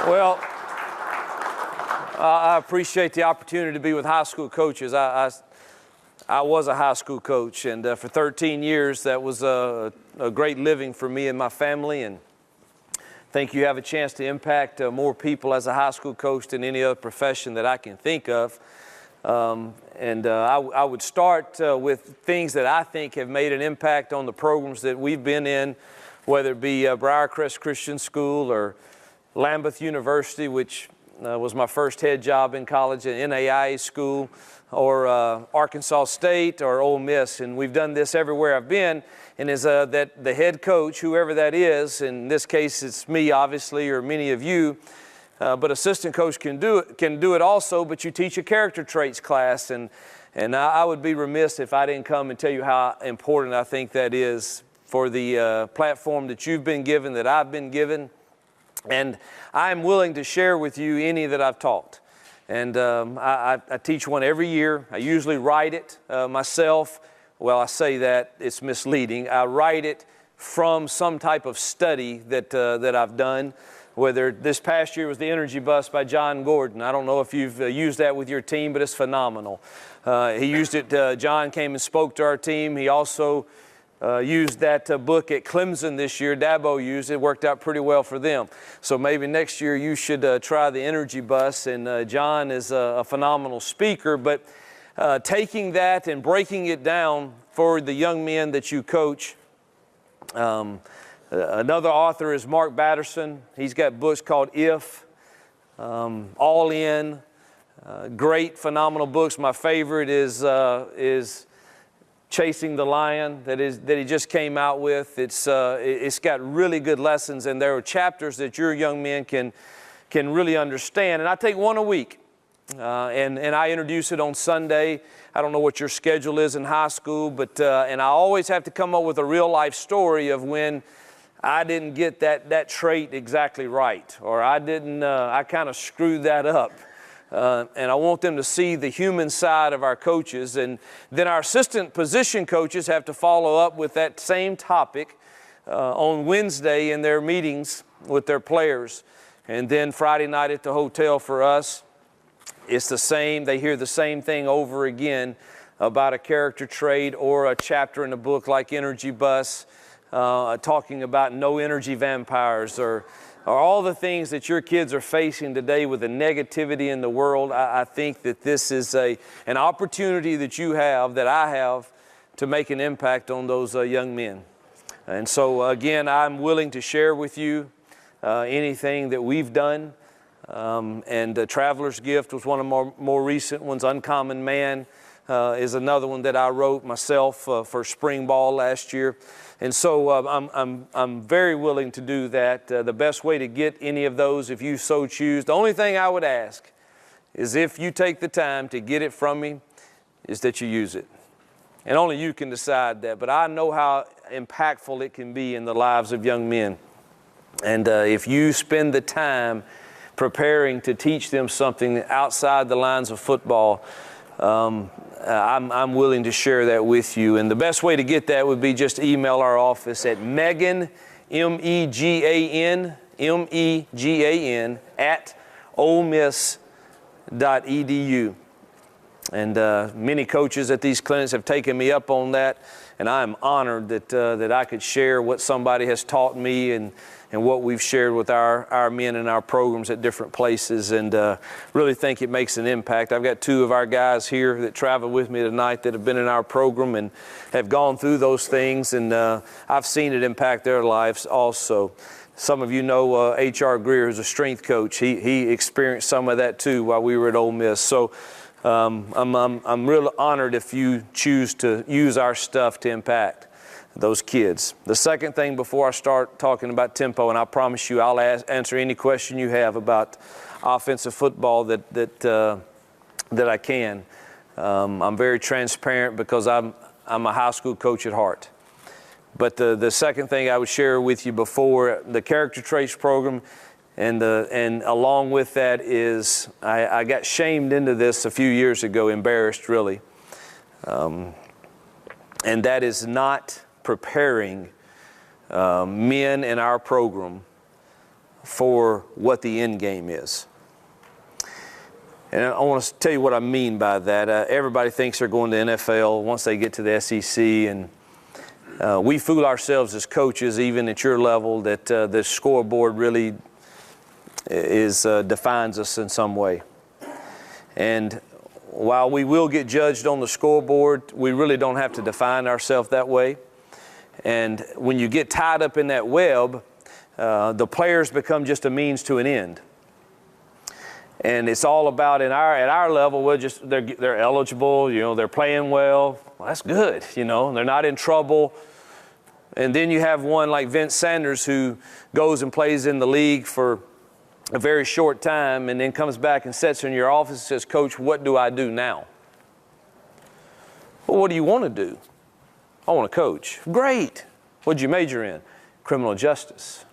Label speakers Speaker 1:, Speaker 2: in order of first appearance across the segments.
Speaker 1: Well, I appreciate the opportunity to be with high school coaches. I was a high school coach, and for 13 years, that was a great living for me and my family. And I think you have a chance to impact more people as a high school coach than any other profession that I can think of. I would start with things that I think have made an impact on the programs that we've been in, whether it be Briarcrest Christian School or Lambeth University, which was my first head job in college at NAIA school, or Arkansas State or Ole Miss. And we've done this everywhere I've been, and is that the head coach, whoever that is, in this case it's me obviously, or many of you, but assistant coach can do it also, but you teach a character traits class, and I would be remiss if I didn't come and tell you how important I think that is for the platform that you've been given, that I've been given. And I'm willing to share with you any that I've taught. And I teach one every year. I usually write it myself. Well, I say that, it's misleading. I write it from some type of study that I've done, whether this past year was the Energy Bus by John Gordon. I don't know if you've used that with your team, but it's phenomenal. He used it, John came and spoke to our team. He also used that book at Clemson this year. Dabo used it. Worked out pretty well for them. So maybe next year you should try the Energy Bus. And John is a phenomenal speaker. But taking that and breaking it down for the young men that you coach. Another author is Mark Batterson. He's got books called If, All In. Great, phenomenal books. My favorite is Chasing the Lion that he just came out with. It's got really good lessons, and there are chapters that your young men can really understand. And I take one a week, and I introduce it on Sunday. I don't know what your schedule is in high school, but and I always have to come up with a real life story of when I didn't get that trait exactly right, or I kind of screwed that up. And I want them to see the human side of our coaches. And then our assistant position coaches have to follow up with that same topic on Wednesday in their meetings with their players. And then Friday night at the hotel for us, it's the same. They hear the same thing over again about a character trait or a chapter in a book like Energy Bus, talking about no energy vampires, or all the things that your kids are facing today with the negativity in the world. I think that this is an opportunity that you have, that I have, to make an impact on those young men. And so again, I'm willing to share with you anything that we've done. And Traveler's Gift was one of more recent ones. Uncommon Man is another one that I wrote myself for spring ball last year. And so I'm very willing to do that. The best way to get any of those, if you so choose, the only thing I would ask is, if you take the time to get it from me, is that you use it. And only you can decide that. But I know how impactful it can be in the lives of young men. And if you spend the time preparing to teach them something outside the lines of football, I'm willing to share that with you. And the best way to get that would be just email our office at Megan, M-E-G-A-N, at olemiss.edu. And many coaches at these clinics have taken me up on that, and I am honored that I could share what somebody has taught me and what we've shared with our men in our programs at different places, and really think it makes an impact. I've got two of our guys here that travel with me tonight that have been in our program and have gone through those things, and I've seen it impact their lives also. Some of you know H.R. Greer, who's a strength coach. He experienced some of that too while we were at Ole Miss. So I'm really honored if you choose to use our stuff to impact those kids. The second thing before I start talking about tempo, and I promise you I'll answer any question you have about offensive football that I can. I'm very transparent because I'm a high school coach at heart. But the second thing I would share with you before the character traits program, and along with that is I got shamed into this a few years ago, embarrassed really, and that is not preparing men in our program for what the end game is. And I want to tell you what I mean by that. Everybody thinks they're going to NFL once they get to the SEC, and we fool ourselves as coaches, even at your level, that the scoreboard really defines us in some way. And while we will get judged on the scoreboard, we really don't have to define ourselves that way. And when you get tied up in that web, the players become just a means to an end. And it's all about at our level, they're eligible, they're playing well. Well, that's good, they're not in trouble. And then you have one like Vince Sanders who goes and plays in the league for a very short time and then comes back and sits in your office and says, "Coach, what do I do now?" Well, what do you want to do? I want to coach. Great. What'd you major in? Criminal justice.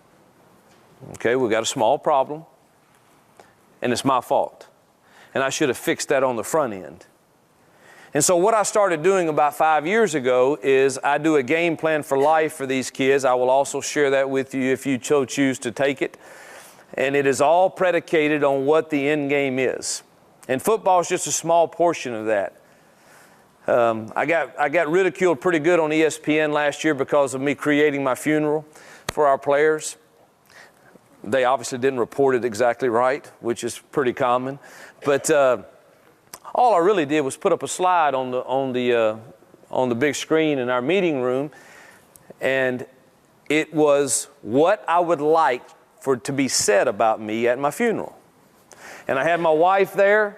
Speaker 1: Okay, we've got a small problem, and it's my fault. And I should have fixed that on the front end. And so what I started doing about 5 years ago is I do a game plan for life for these kids. I will also share that with you if you choose to take it. And it is all predicated on what the end game is. And football is just a small portion of that. I got ridiculed pretty good on ESPN last year because of me creating my funeral for our players. They obviously didn't report it exactly right, which is pretty common. But all I really did was put up a slide on the big screen in our meeting room, and it was what I would like for it to be said about me at my funeral. And I had my wife there,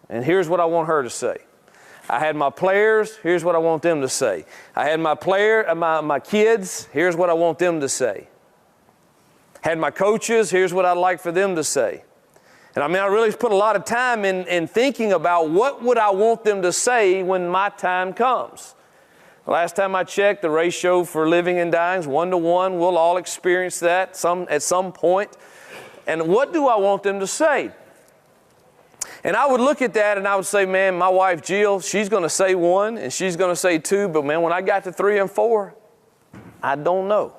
Speaker 1: and here's what I want her to say. I had my players, here's what I want them to say. I had my kids, here's what I want them to say. Had my coaches, here's what I'd like for them to say. And I really put a lot of time in thinking about what would I want them to say when my time comes. Last time I checked, the ratio for living and dying is 1 to 1. We'll all experience that at some point. And what do I want them to say? And I would look at that and I would say, man, my wife Jill, she's going to say 1 and she's going to say 2. But man, when I got to 3 and 4, I don't know.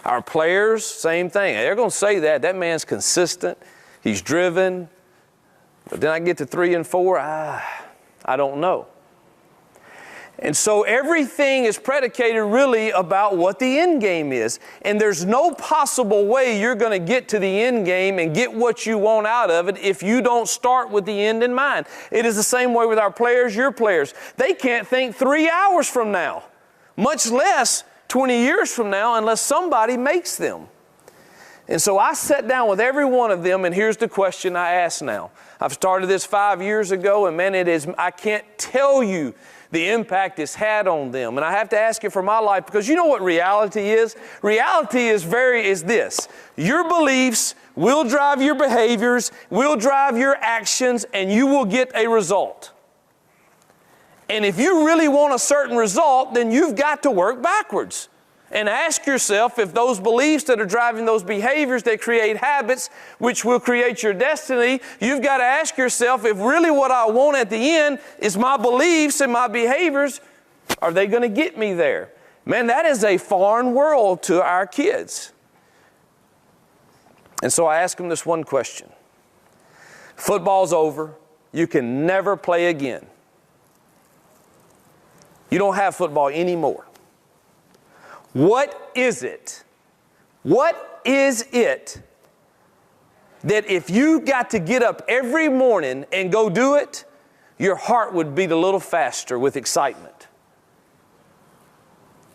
Speaker 1: Our players, same thing. They're going to say that. That man's consistent. He's driven. But then I get to 3 and 4, I don't know. And so everything is predicated really about what the end game is. And there's no possible way you're going to get to the end game and get what you want out of it if you don't start with the end in mind. It is the same way with our players, your players. They can't think 3 hours from now, much less 20 years from now, unless somebody makes them. And so I sat down with every one of them, and here's the question I ask now. I've started this 5 years ago, and man, I can't tell you the impact it's had on them. And I have to ask it for my life, because you know what reality is? Reality is this. Your beliefs will drive your behaviors, will drive your actions, and you will get a result. And if you really want a certain result, then you've got to work backwards. And ask yourself if those beliefs that are driving those behaviors that create habits, which will create your destiny, you've got to ask yourself if really what I want at the end is my beliefs and my behaviors, are they going to get me there? Man, that is a foreign world to our kids. And so I ask them this one question. Football's over. You can never play again. You don't have football anymore. What is it? What is it that if you got to get up every morning and go do it, your heart would beat a little faster with excitement?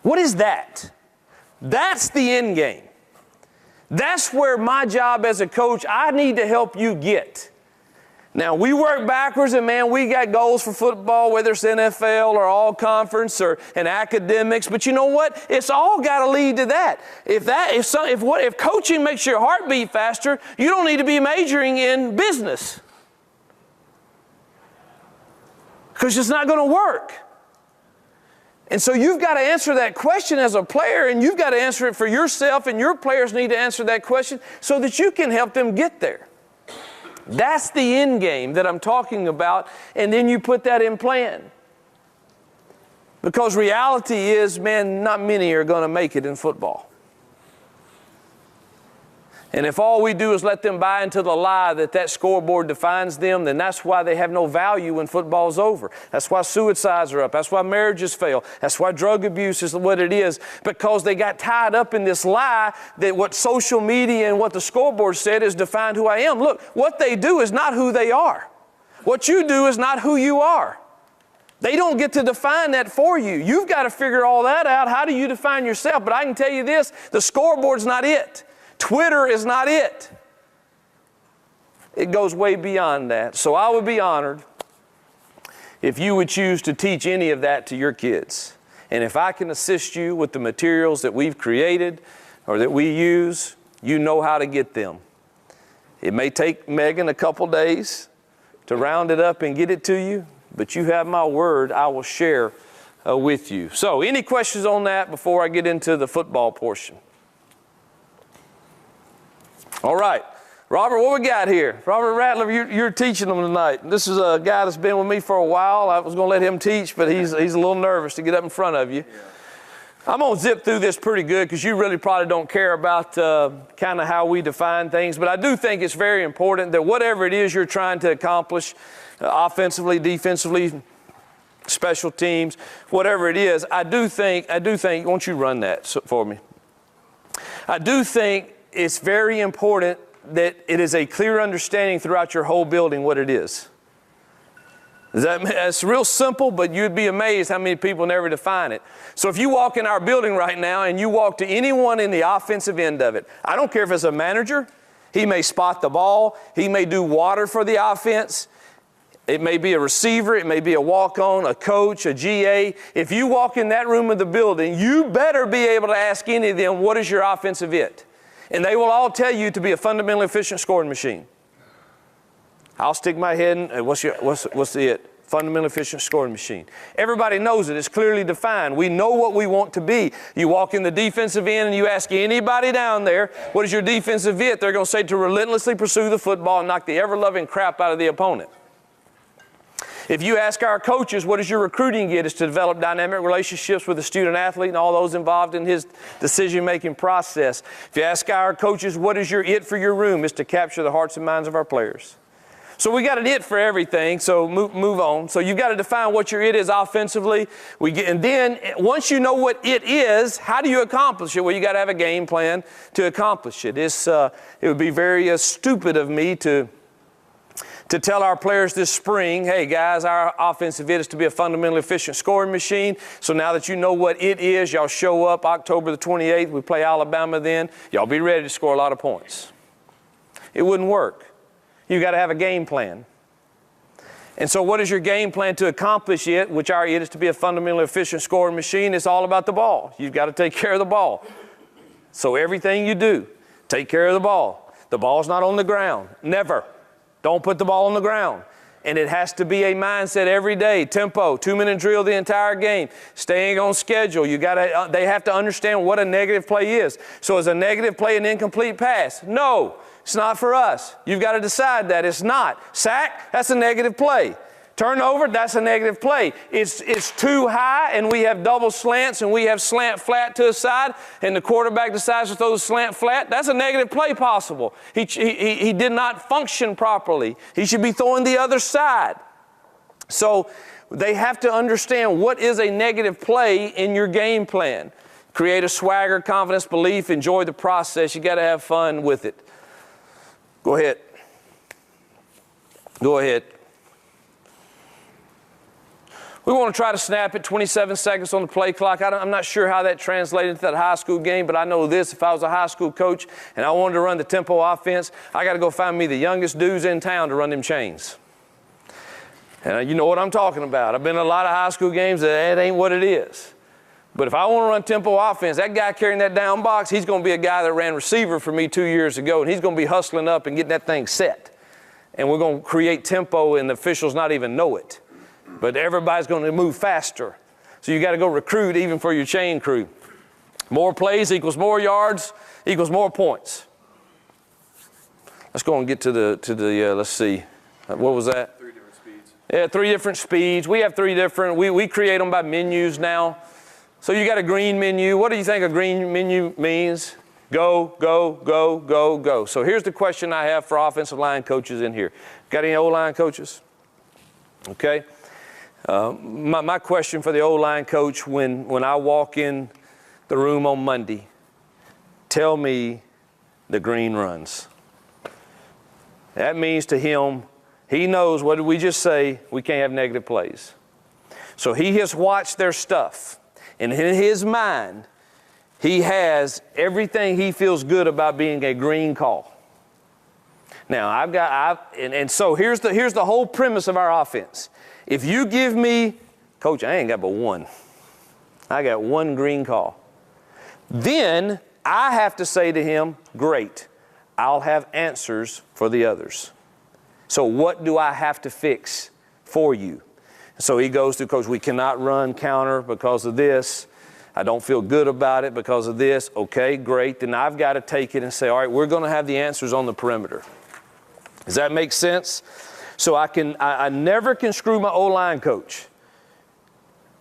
Speaker 1: What is that? That's the end game. That's where my job as a coach, I need to help you get. Now, we work backwards, and man, we got goals for football, whether it's NFL or all conference or in academics. But you know what? It's all got to lead to that. If coaching makes your heart beat faster, you don't need to be majoring in business, because it's not going to work. And so you've got to answer that question as a player, and you've got to answer it for yourself, and your players need to answer that question so that you can help them get there. That's the end game that I'm talking about, and then you put that in plan. Because reality is, man, not many are going to make it in football. And if all we do is let them buy into the lie that that scoreboard defines them, then that's why they have no value when football's over. That's why suicides are up. That's why marriages fail. That's why drug abuse is what it is, because they got tied up in this lie that what social media and what the scoreboard said is defined who I am. Look, what they do is not who they are. What you do is not who you are. They don't get to define that for you. You've got to figure all that out. How do you define yourself? But I can tell you this, the scoreboard's not it. Twitter is not it. It goes way beyond that. So I would be honored if you would choose to teach any of that to your kids. And if I can assist you with the materials that we've created or that we use, you know how to get them. It may take Megan a couple days to round it up and get it to you, but you have my word, I will share with you. So any questions on that before I get into the football portion? All right, Robert, what we got here? Robert Rattler, you're teaching them tonight. This is a guy that's been with me for a while. I was going to let him teach, but he's a little nervous to get up in front of you. Yeah. I'm going to zip through this pretty good because you really probably don't care about kind of how we define things. But I do think it's very important that whatever it is you're trying to accomplish, offensively, defensively, special teams, whatever it is, I do think, won't you run that for me? I do think it's very important that it is a clear understanding throughout your whole building what it is. It's real simple, but you'd be amazed how many people never define it. So if you walk in our building right now and you walk to anyone in the offensive end of it, I don't care if it's a manager, he may spot the ball, he may do water for the offense, it may be a receiver, it may be a walk-on, a coach, a GA. If you walk in that room of the building, you better be able to ask any of them, what is your offensive it? And they will all tell you to be a fundamentally efficient scoring machine. I'll stick my head in, what's the it? Fundamentally efficient scoring machine. Everybody knows it. It's clearly defined. We know what we want to be. You walk in the defensive end and you ask anybody down there, what is your defensive it? They're going to say to relentlessly pursue the football and knock the ever-loving crap out of the opponent. If you ask our coaches, what is your recruiting it? Is to develop dynamic relationships with the student athlete and all those involved in his decision-making process. If you ask our coaches, what is your it for your room? Is to capture the hearts and minds of our players. So we got an it for everything, so move on. So you've got to define what your it is offensively. And then once you know what it is, how do you accomplish it? Well, you got to have a game plan to accomplish it. It would be very stupid of me to tell our players this spring, hey guys, our offensive it is to be a fundamentally efficient scoring machine. So now that you know what it is, y'all show up October the 28th. We play Alabama then. Y'all be ready to score a lot of points. It wouldn't work. You got to have a game plan. And so what is your game plan to accomplish it, which our it is to be a fundamentally efficient scoring machine? It's all about the ball. You've got to take care of the ball. So everything you do, take care of the ball. The ball's not on the ground. Never. Don't put the ball on the ground. And it has to be a mindset every day. Tempo, 2-minute drill the entire game. Staying on schedule. They have to understand what a negative play is. So is a negative play an incomplete pass? No, it's not for us. You've got to decide that. It's not. Sack, that's a negative play. Turnover, that's a negative play. It's too high, and we have double slants, and we have slant flat to the side, and the quarterback decides to throw the slant flat. That's a negative play possible. He did not function properly. He should be throwing the other side. So they have to understand what is a negative play in your game plan. Create a swagger, confidence, belief, enjoy the process. You got to have fun with it. Go ahead. Go ahead. We want to try to snap it 27 seconds on the play clock. I'm not sure how that translated into that high school game, but I know this. If I was a high school coach and I wanted to run the tempo offense, I got to go find me the youngest dudes in town to run them chains. And you know what I'm talking about. I've been in a lot of high school games that ain't what it is. But if I want to run tempo offense, that guy carrying that down box, he's going to be a guy that ran receiver for me 2 years ago, and he's going to be hustling up and getting that thing set. And we're going to create tempo, and the officials not even know it. But everybody's going to move faster. So you got to go recruit even for your chain crew. More plays equals more yards equals more points. Let's go and get to the let's see. What was that?
Speaker 2: 3 different speeds.
Speaker 1: Yeah, 3 different speeds. We have 3 different. We create them by menus now. So you got a green menu. What do you think a green menu means? Go, go, go, go, go. So here's the question I have for offensive line coaches in here. Got any O-line coaches? Okay. My question for the O-line coach when I walk in the room on Monday, tell me the green runs. That means to him, he knows, what did we just say? We can't have negative plays. So he has watched their stuff. And in his mind, he has everything he feels good about being a green call. Now, so here's the whole premise of our offense. If you give me, Coach, I ain't got but one. I got one green call. Then I have to say to him, great, I'll have answers for the others. So what do I have to fix for you? So he goes through, Coach, we cannot run counter because of this. I don't feel good about it because of this. Okay, great. Then I've got to take it and say, all right, we're going to have the answers on the perimeter. Does that make sense? So I never can screw my O-line coach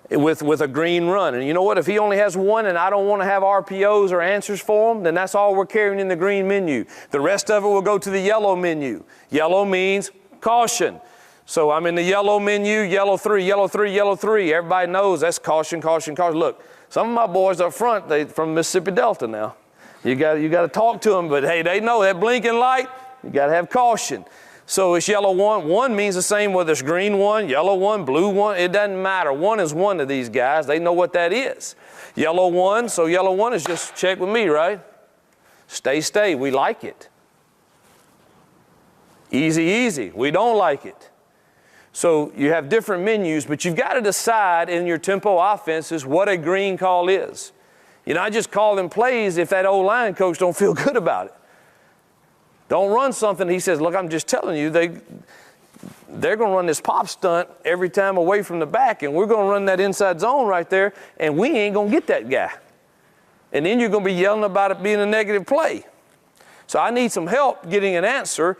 Speaker 1: with a green run. And you know what? If he only has one and I don't want to have RPOs or answers for him, then that's all we're carrying in the green menu. The rest of it will go to the yellow menu. Yellow means caution. So I'm in the yellow menu, yellow 3, yellow 3, yellow 3. Everybody knows that's caution, caution, caution. Look, some of my boys up front, they from Mississippi Delta now. You got to talk to them, but hey, they know that blinking light, you got to have caution. So it's yellow 1. 1 means the same whether it's green 1, yellow 1, blue 1. It doesn't matter. 1 is 1 to these guys. They know what that is. Yellow 1, so yellow 1 is just check with me, right? Stay. We like it. Easy. We don't like it. So you have different menus, but you've got to decide in your tempo offenses what a green call is. You're not just calling plays if that O-line coach don't feel good about it. Don't run something. He says, look, I'm just telling you, they're going to run this pop stunt every time away from the back, and we're going to run that inside zone right there, and we ain't going to get that guy. And then you're going to be yelling about it being a negative play. So I need some help getting an answer,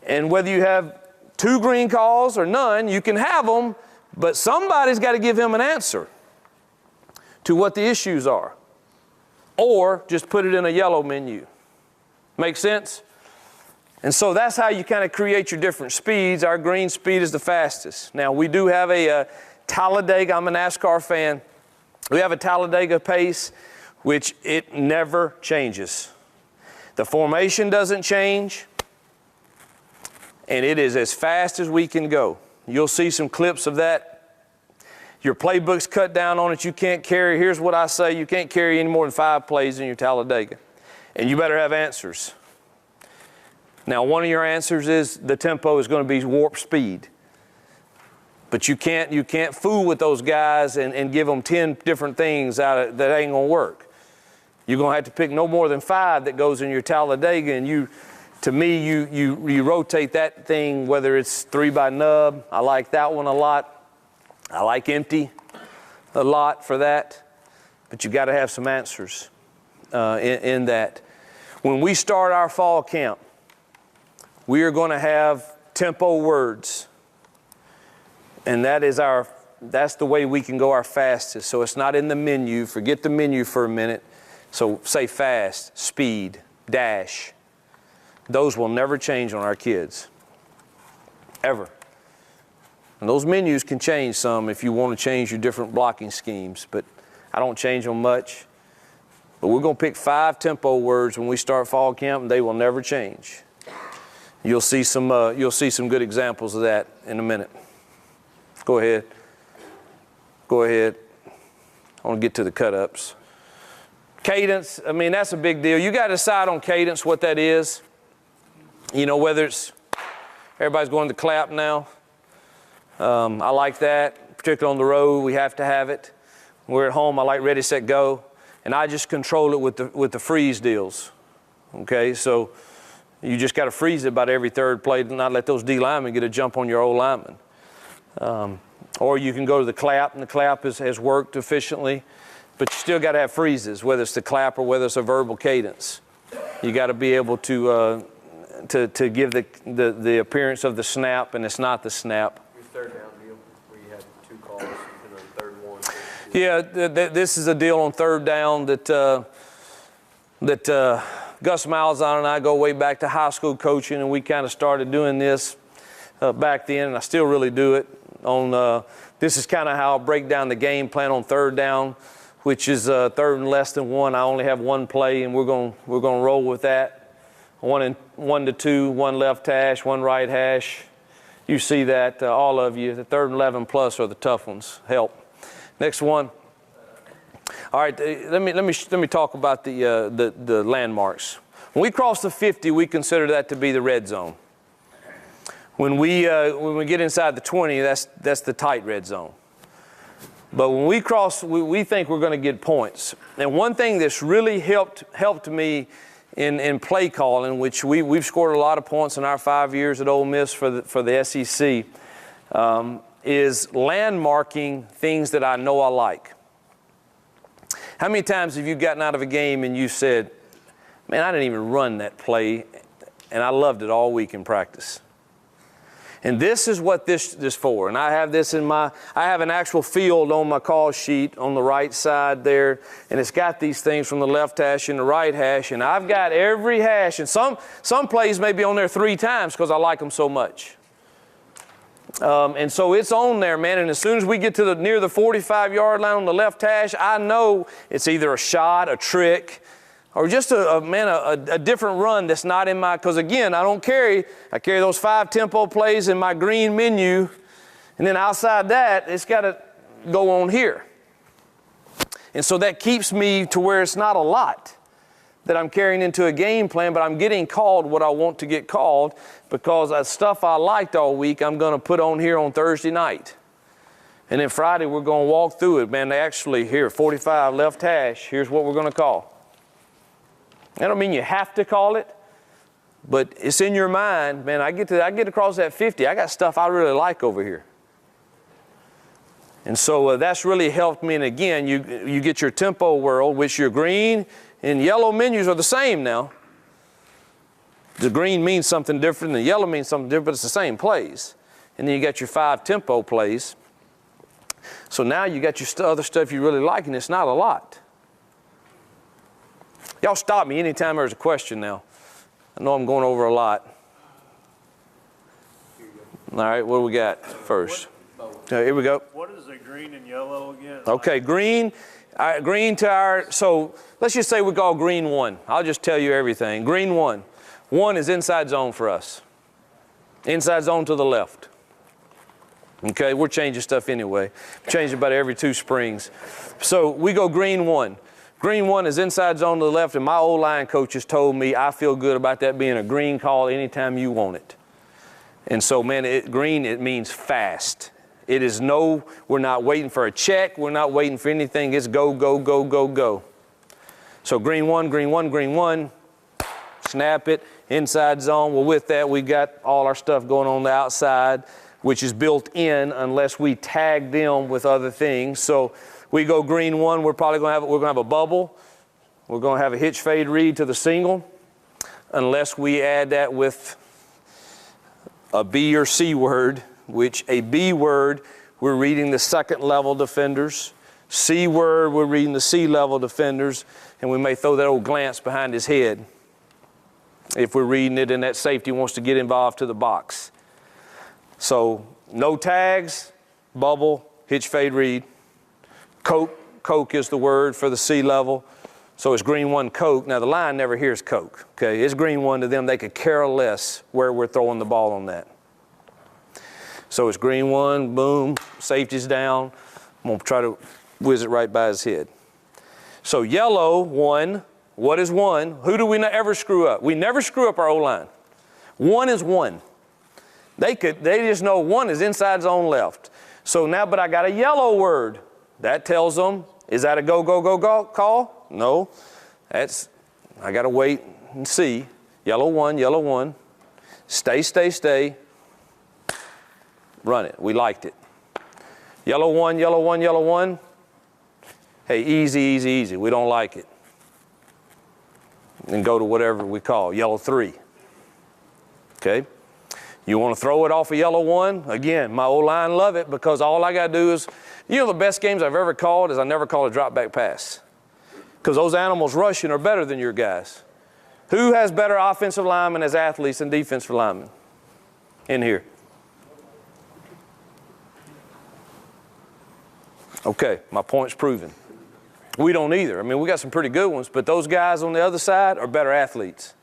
Speaker 1: and whether you have 2 green calls or none, you can have them, but somebody's got to give him an answer to what the issues are. Or just put it in a yellow menu. Make sense? And so that's how you kind of create your different speeds. Our green speed is the fastest. Now, we do have a Talladega. I'm a NASCAR fan. We have a Talladega pace, which it never changes. The formation doesn't change. And it is as fast as we can go. You'll see some clips of that. Your playbook's cut down on it. You can't carry, here's what I say, you can't carry any more than 5 plays in your Talladega. And you better have answers. Now, one of your answers is the tempo is going to be warp speed. But you can't fool with those guys and give them 10 different things that ain't going to work. You're going to have to pick no more than 5 that goes in your Talladega, and you rotate that thing, whether it's 3 by nub. I like that one a lot. I like empty a lot for that. But you got to have some answers in that. When we start our fall camp, we are going to have tempo words. And that's the way we can go our fastest. So it's not in the menu. Forget the menu for a minute. So say fast, speed, dash. Those will never change on our kids, ever. And those menus can change some if you want to change your different blocking schemes, but I don't change them much. But we're going to pick 5 tempo words when we start fall camp, and they will never change. You'll see some good examples of that in a minute. Go ahead. I want to get to the cut-ups. Cadence, I mean, that's a big deal. You got to decide on cadence what that is. You know, whether it's, everybody's going to clap now. I like that, particularly on the road, we have to have it. When we're at home, I like ready, set, go. And I just control it with the freeze deals. Okay, so you just got to freeze it about every 3rd play to not let those D linemen get a jump on your O lineman. Or you can go to the clap, and the clap has worked efficiently, but you still got to have freezes, whether it's the clap or whether it's a verbal cadence. You got to be able to give the appearance of the snap, and it's not the snap.
Speaker 2: Your 3rd down deal, where you had 2 calls and then 3rd one.
Speaker 1: Yeah, this is a deal on 3rd down that that Gus Malzahn and I go way back to high school coaching, and we kind of started doing this back then, and I still really do it. This is kind of how I break down the game plan on third down, which is third and less than 1. I only have 1 play, and we're going to roll with that. 1 to 2, 1 left hash, 1 right hash. You see that, all of you. The 3rd and 11 plus are the tough ones. Help. Next one. All right, let me talk about the landmarks. When we cross the 50, we consider that to be the red zone. When we get inside the 20, that's the tight red zone. But when we cross, we think we're going to get points. And one thing that's really helped me in play calling, which we've scored a lot of points in our 5 years at Ole Miss for the SEC, is landmarking things that I know I like. How many times have you gotten out of a game and you said, man, I didn't even run that play, and I loved it all week in practice? And this is what this is for. And I have this I have an actual field on my call sheet on the right side there, and it's got these things from the left hash and the right hash, and I've got every hash, and some plays may be on there 3 times because I like them so much. And so it's on there, man, and as soon as we get to near the 45-yard line on the left hash, I know it's either a shot, a trick, or just a different run that's not in my, because again, I carry those 5 tempo plays in my green menu, and then outside that, it's got to go on here. And so that keeps me to where it's not a lot that I'm carrying into a game plan, but I'm getting called what I want to get called, because that stuff I liked all week, I'm going to put on here on Thursday night. And then Friday, we're going to walk through it. Man, actually, here, 45 left hash, here's what we're going to call. I don't mean you have to call it, but it's in your mind. Man, I get across that 50. I got stuff I really like over here. And so that's really helped me. And again, you get your tempo world, which your green and yellow menus are the same now. The green means something different, and the yellow means something different, but it's the same plays. And then you got your 5 tempo plays. So now you got your other stuff you really like, and it's not a lot. Y'all stop me anytime there's a question now. I know I'm going over a lot. All right, what do we got first? Here we go.
Speaker 3: What is the green and yellow again?
Speaker 1: Okay, green to our, so let's just say we call green 1. I'll just tell you everything. Green 1. 1 is inside zone for us. Inside zone to the left. Okay, we're changing stuff anyway. Change about every 2 springs. So we go green 1. Green 1 is inside zone to the left, and my O-line coaches told me I feel good about that being a green call anytime you want it. And so, man, green, it means fast. It is we're not waiting for a check. We're not waiting for anything. It's go, go, go, go, go. So green 1, green 1, green 1. Snap it, inside zone. Well, with that, we got all our stuff going on the outside, which is built in unless we tag them with other things. So we go green 1. We're probably going to have a bubble. We're going to have a hitch fade read to the single, unless we add that with a B or C word, which a B word, we're reading the second level defenders. C word, we're reading the C level defenders, and we may throw that old glance behind his head if we're reading it and that safety wants to get involved to the box. So no tags, bubble, hitch fade read. Coke is the word for the C level. So it's green 1 Coke. Now the line never hears Coke. Okay, it's green 1 to them. They could care less where we're throwing the ball on that. So it's green 1, boom, safety's down. I'm going to try to whiz it right by his head. So yellow 1, what is 1? Who do we not ever screw up? We never screw up our O-line. 1 is 1. They just know 1 is inside zone left. So now, but I got a yellow word. That tells them, is that a go, go, go, go call? No. I got to wait and see. Yellow 1, yellow 1. Stay, stay, stay. Run it. We liked it. Yellow 1, yellow 1, yellow 1. Hey, easy, easy, easy. We don't like it. And go to whatever we call yellow 3. Okay? You want to throw it off a yellow 1? Again, my O-line love it, because all I got to do is, the best games I've ever called is I never called a drop back pass. because those animals rushing are better than your guys. Who has better offensive linemen as athletes than defensive linemen in here? Okay, my point's proven. We don't either. I mean, we got some pretty good ones, but those guys on the other side are better athletes.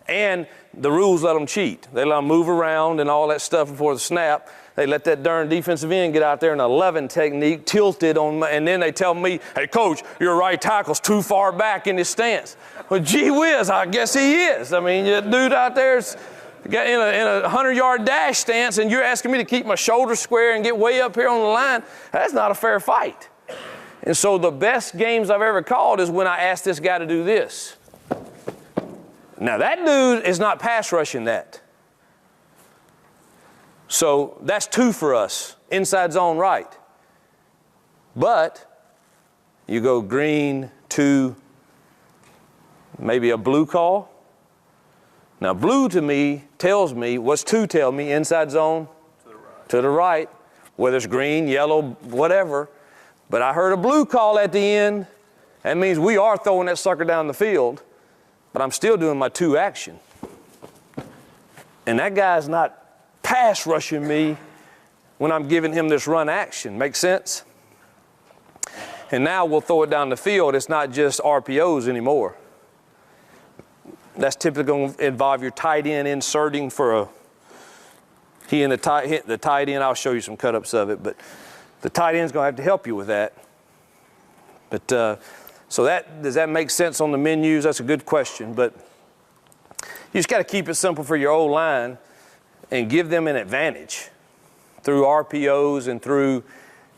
Speaker 1: And the rules let them cheat. They let them move around and all that stuff before the snap. They let that darn defensive end get out there in an 11 technique, tilted on, and then they tell me, hey, coach, your right tackle's too far back in his stance. Well, gee whiz, I guess he is. I mean, the dude out there's got in a 100-yard dash stance, and you're asking me to keep my shoulders square and get way up here on the line. That's not a fair fight. And so the best games I've ever called is when I asked this guy to do this. Now, that dude is not pass rushing that. So that's 2 for us, inside zone right. But you go green, 2, maybe a blue call. Now, blue to me tells me, what's 2 tell me? Inside zone to the right, whether it's green, yellow, whatever. But I heard a blue call at the end. That means we are throwing that sucker down the field, but I'm still doing my 2 action. And that guy's not pass rushing me when I'm giving him this run action. Make sense? And now we'll throw it down the field. It's not just RPOs anymore. That's typically going to involve your tight end inserting for the tight end. I'll show you some cut-ups of it, but the tight end's going to have to help you with that. But so does that make sense on the menus? That's a good question, but you just got to keep it simple for your old line and give them an advantage through RPOs and through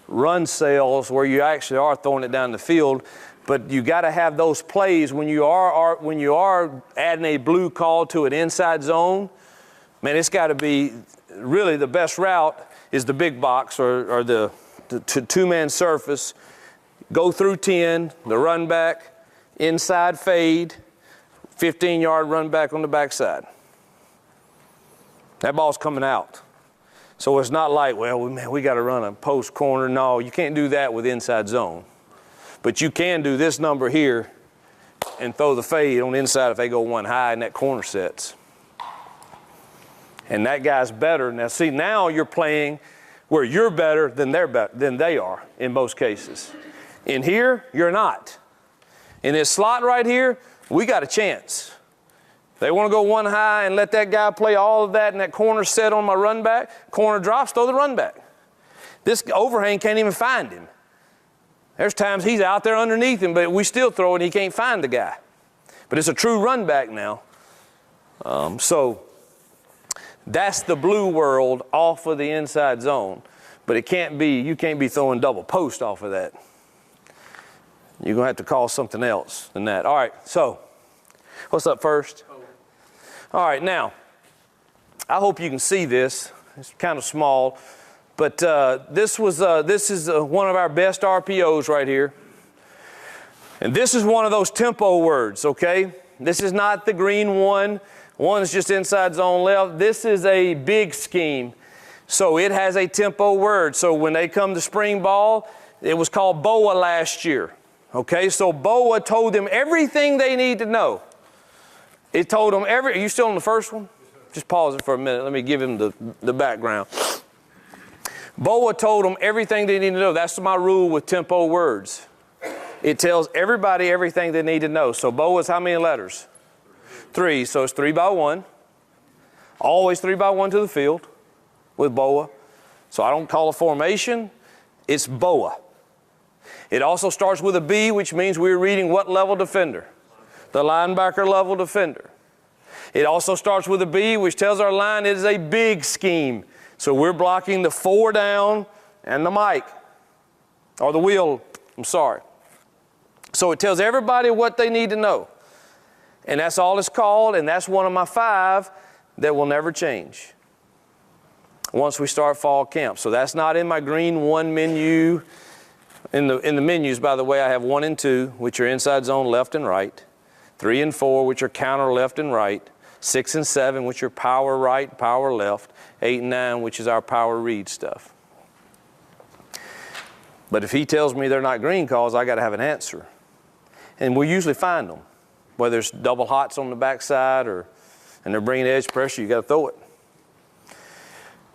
Speaker 1: run sales where you actually are throwing it down the field. But you got to have those plays when you are adding a blue call to an inside zone. Man, it's got to be really the best route is the big box or the two-man surface. Go through 10, the run back, inside fade, 15-yard run back on the backside. That ball's coming out. So it's not like, well, man, we got to run a post corner. No, you can't do that with inside zone. But you can do this number here and throw the fade on the inside if they go 1 high and that corner sets. And that guy's better. Now, see, now you're playing where you're better than they are in most cases. In here, you're not. In this slot right here, we got a chance. They want to go 1 high and let that guy play all of that and that corner set on my run back. Corner drops, throw the run back. This overhang can't even find him. There's times he's out there underneath him, but we still throw it and he can't find the guy. But it's a true run back now. So that's the blue world off of the inside zone. But you can't be throwing double post off of that. You're going to have to call something else than that. All right, so what's up first? All right, now, I hope you can see this. It's kind of small, but this is one of our best RPOs right here. And this is one of those tempo words, okay? This is not the green one. One is just inside zone left. This is a big scheme. So it has a tempo word. So when they come to spring ball, it was called BOA last year. Okay, so BOA told them everything they need to know. It told them are you still on the first one? Just pause it for a minute. Let me give him the background. BOA told them everything they need to know. That's my rule with tempo words. It tells everybody everything they need to know. So BOA is how many letters? 3. So it's 3 by 1. Always 3 by 1 to the field with BOA. So I don't call a formation. It's BOA. It also starts with a B, which means we're reading what level defender? The linebacker level defender. It also starts with a B, which tells our line it is a big scheme. So we're blocking the 4 down and the mic, or the wheel, I'm sorry. So it tells everybody what they need to know. And that's all it's called, and that's one of my 5 that will never change once we start fall camp. So that's not in my green 1 menu. In the menus, by the way, I have 1 and 2, which are inside zone left and right. 3 and 4, which are counter left and right. 6 and 7, which are power right, power left. 8 and 9, which is our power read stuff. But if he tells me they're not green calls, I got to have an answer. And we usually find them, whether it's double hots on the backside and they're bringing edge pressure, you got to throw it.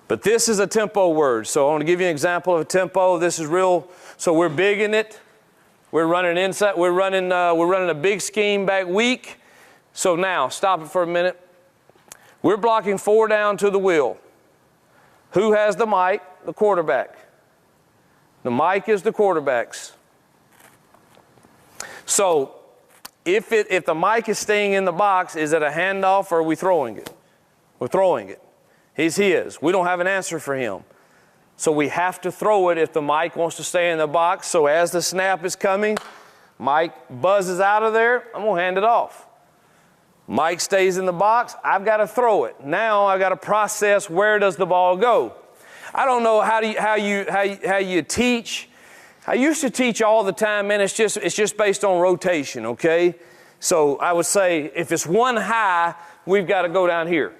Speaker 1: But this is a tempo word. So I want to give you an example of a tempo. This is real. So we're big in it. We're running inside. We're running a big scheme back weak. So now, stop it for a minute. We're blocking 4 down to the wheel. Who has the mic? The quarterback. The mic is the quarterback's. So if the mic is staying in the box, is it a handoff or are we throwing it? We're throwing it. He's his. We don't have an answer for him. So we have to throw it if the mic wants to stay in the box. So as the snap is coming, mic buzzes out of there, I'm going to hand it off. Mic stays in the box, I've got to throw it. Now I've got to process where does the ball go. I don't know how you teach. I used to teach all the time, man. It's just based on rotation, okay? So I would say if it's 1 high, we've got to go down here,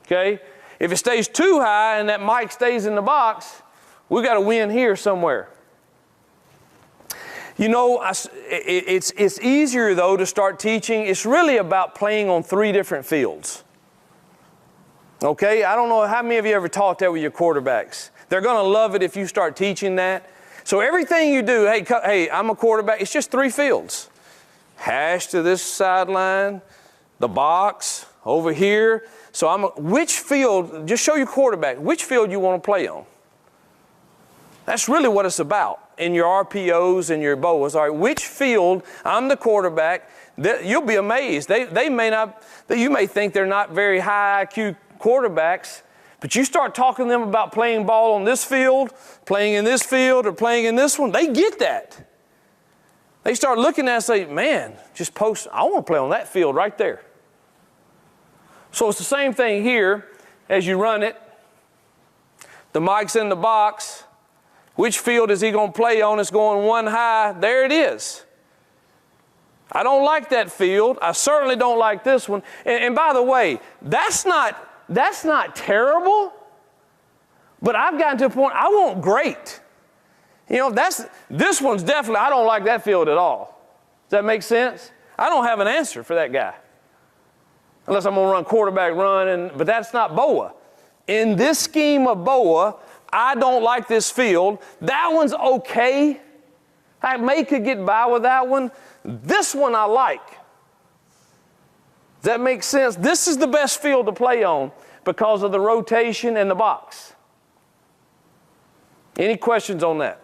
Speaker 1: okay? If it stays too high and that mic stays in the box, we've got to win here somewhere. You know, it's easier, though, to start teaching. It's really about playing on 3 different fields. Okay? I don't know how many of you ever taught that with your quarterbacks. They're going to love it if you start teaching that. So everything you do, hey, I'm a quarterback, it's just 3 fields. Hash to this sideline, the box, over here. So which field, just show your quarterback, which field you want to play on. That's really what it's about in your RPOs and your BOAs. All right, which field, I'm the quarterback, you'll be amazed. They may not, you may think they're not very high IQ quarterbacks, but you start talking to them about playing ball on this field, playing in this field, or playing in this one, they get that. They start looking at it and say, man, I want to play on that field right there. So it's the same thing here as you run it. The mic's in the box. Which field is he going to play on? It's going 1 high. There it is. I don't like that field. I certainly don't like this one. And by the way, that's not terrible, but I've gotten to a point, I want great. You know, this one's definitely, I don't like that field at all. Does that make sense? I don't have an answer for that guy. Unless I'm going to run quarterback run, but that's not BOA. In this scheme of BOA, I don't like this field. That one's okay. I could get by with that one. This one I like. Does that make sense? This is the best field to play on because of the rotation and the box. Any questions on that?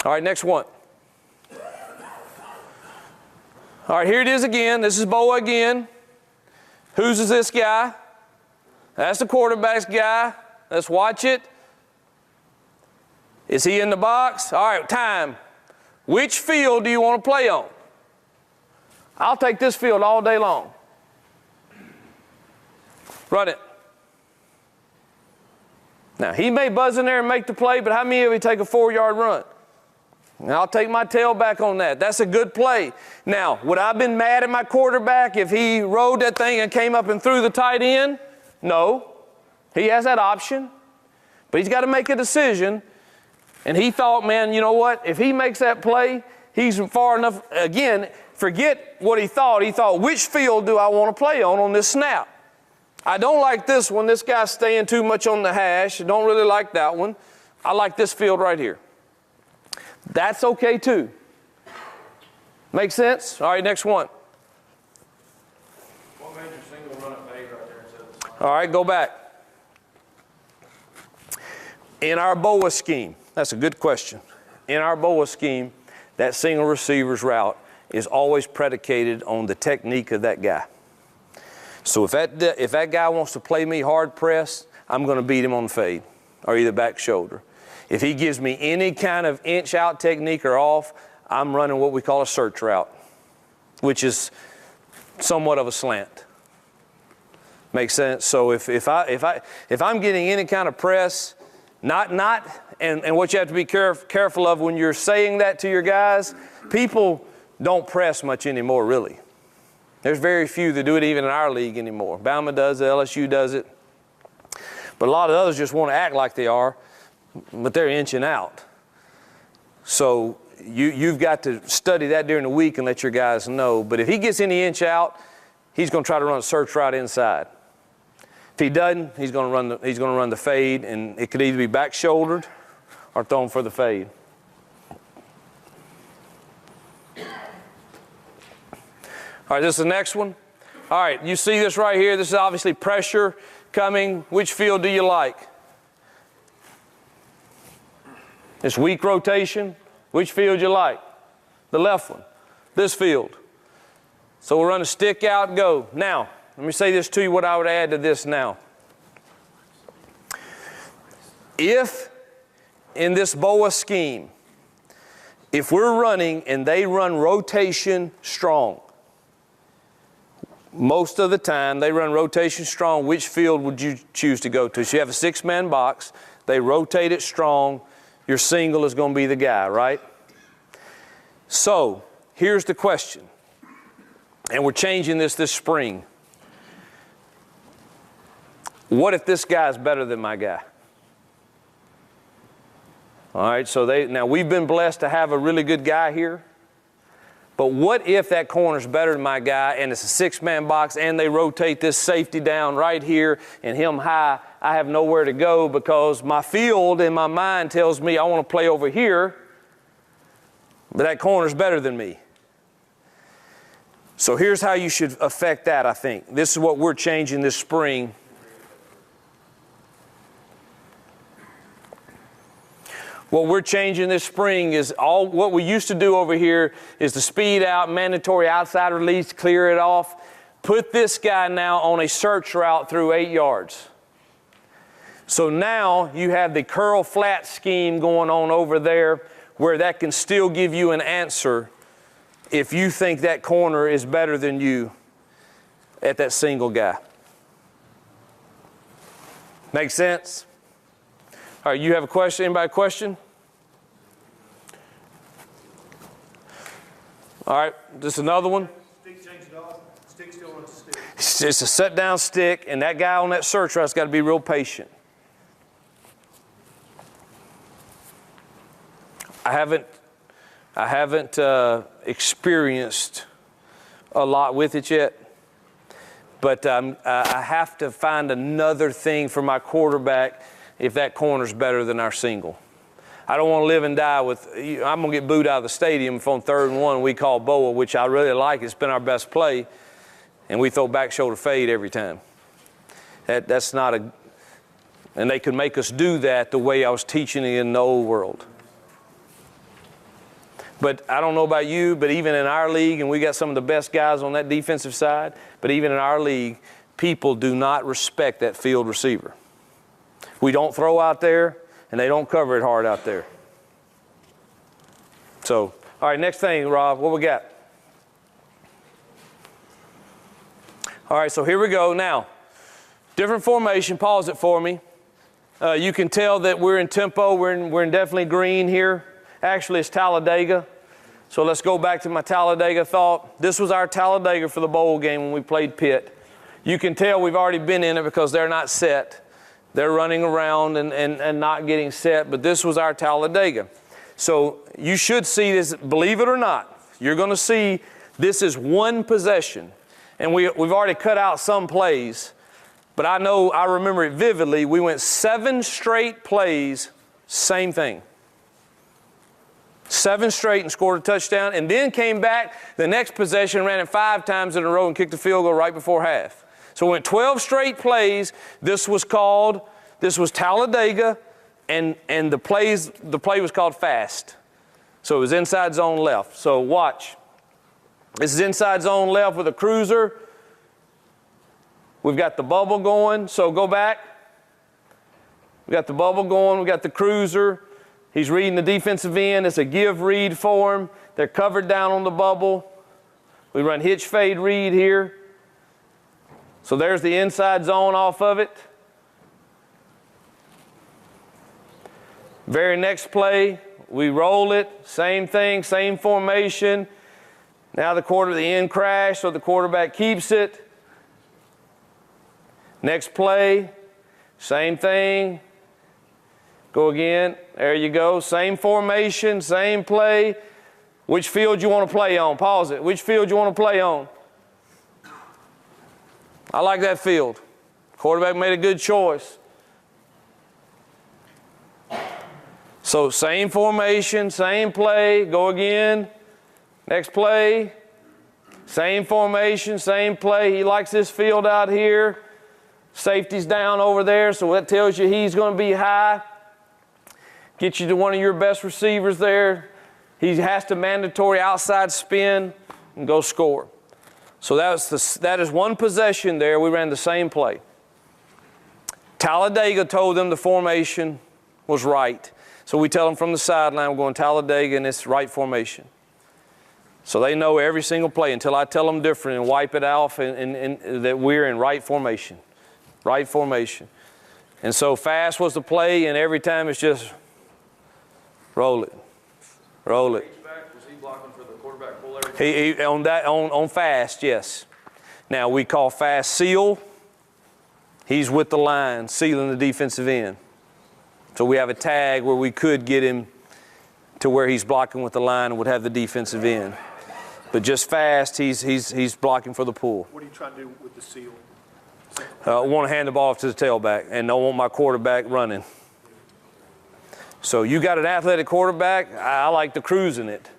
Speaker 1: All right, next one. All right, here it is again. This is BOA again. Whose is this guy? That's the quarterback's guy. Let's watch it. Is he in the box? All right, time. Which field do you want to play on? I'll take this field all day long. Run it. Now, he may buzz in there and make the play, but how many of you take a 4-yard run? And I'll take my tailback on that. That's a good play. Now, would I have been mad at my quarterback if he rode that thing and came up and threw the tight end? No. He has that option. But he's got to make a decision. And he thought, man, you know what? If he makes that play, he's far enough. Again, forget what he thought. He thought, which field do I want to play on this snap? I don't like this one. This guy's staying too much on the hash. I don't really like that one. I like this field right here. That's okay too. Make sense? All right, next one.
Speaker 3: What made your single run up fade right there instead of the slide?
Speaker 1: All right, go back. In our BOA scheme, that's a good question. In our BOA scheme, that single receiver's route is always predicated on the technique of that guy. So if that guy wants to play me hard press, I'm going to beat him on the fade or either back shoulder. If he gives me any kind of inch out technique or off, I'm running what we call a search route, which is somewhat of a slant. Makes sense? So if I'm getting any kind of press, and what you have to be careful of when you're saying that to your guys, people don't press much anymore, really. There's very few that do it even in our league anymore. Bama does it, LSU does it. But a lot of others just want to act like they are, but they're inching out. So you've got to study that during the week and let your guys know. But if he gets any inch out, he's going to try to run a search right inside. If he doesn't, he's going to run the fade, and it could either be back shouldered or thrown for the fade. All right, this is the next one. All right, you see this right here. This is obviously pressure coming. Which field do you like? It's weak rotation. Which field you like? The left one. This field. So we'll run a stick out, go. Now, let me say this to you, what I would add to this now. If in this BOA scheme, if we're running and they run rotation strong, most of the time they run rotation strong, which field would you choose to go to? So you have a 6-man box, they rotate it strong, your single is going to be the guy, right? So here's the question, and we're changing this spring. What if this guy's better than my guy? All right, so now we've been blessed to have a really good guy here. But what if that corner's better than my guy and it's a 6-man box and they rotate this safety down right here and him high? I have nowhere to go because my field in my mind tells me I want to play over here, but that corner's better than me. So here's how you should affect that, I think. This is what we're changing this spring. What we're changing this spring is what we used to do over here is the speed out, mandatory outside release, clear it off. Put this guy now on a search route through 8 yards. So now you have the curl flat scheme going on over there where that can still give you an answer if you think that corner is better than you at that single guy. Make sense? All right, you have a question? Anybody question? All right, just another one.
Speaker 3: Stick changes off, stick still on its stick.
Speaker 1: It's a set down stick, and that guy on that search route's got to be real patient. I haven't experienced a lot with it yet, but I have to find another thing for my quarterback if that corner's better than our single. I don't want to live and die with, I'm going to get booed out of the stadium if on 3rd and 1 we call BOA, which I really like. It's been our best play, and we throw back shoulder fade every time. That's not a, and they could make us do that the way I was teaching it in the old world. But I don't know about you, but even in our league, and we got some of the best guys on that defensive side, but even in our league, people do not respect that field receiver. We don't throw out there, and they don't cover it hard out there. So, all right, next thing, Rob, what we got? All right, so here we go. Now, different formation. Pause it for me. You can tell that we're in tempo. We're in definitely green here. Actually, it's Talladega. So let's go back to my Talladega thought. This was our Talladega for the bowl game when we played Pitt. You can tell we've already been in it because they're not set. They're running around and not getting set, but this was our Talladega. So you should see this, believe it or not, you're going to see this is one possession. And we've already cut out some plays, but I remember it vividly. We went 7 straight plays, same thing. 7 straight and scored a touchdown, and then came back the next possession, ran it 5 times in a row and kicked a field goal right before half. So we went 12 straight plays. This was Talladega, and the play was called fast. So it was inside zone left. So watch. This is inside zone left with a cruiser. We've got the bubble going, so go back. We got the bubble going, we got the cruiser. He's reading the defensive end. It's a give read for him. They're covered down on the bubble. We run hitch fade read here. So there's the inside zone off of it. Very next play, we roll it, same thing, same formation. Now the end crash, so the quarterback keeps it. Next play, same thing. Go again. There you go. Same formation, same play. Which field you want to play on? Pause it. Which field you want to play on? I like that field. Quarterback made a good choice. So same formation, same play. Go again. Next play. Same formation, same play. He likes this field out here. Safety's down over there, so that tells you he's going to be high. Get you to one of your best receivers there. He has to mandatory outside spin and go score. So that is one possession there. We ran the same play. Talladega told them the formation was right. So we tell them from the sideline, we're going Talladega and it's right formation. So they know every single play until I tell them different and wipe it off and that we're in right formation. Right formation. And so fast was the play, and every time it's just roll it. Roll it.
Speaker 2: Was he blocking for the quarterback pull every time?
Speaker 1: He on fast, yes. Now we call fast seal. He's with the line, sealing the defensive end. So we have a tag where we could get him to where he's blocking with the line and would have the defensive end. But just fast, he's blocking for the pull.
Speaker 3: What are you trying to do with the seal?
Speaker 1: I want to hand the ball off to the tailback, and don't want my quarterback running. So you got an athletic quarterback, I like the cruising it.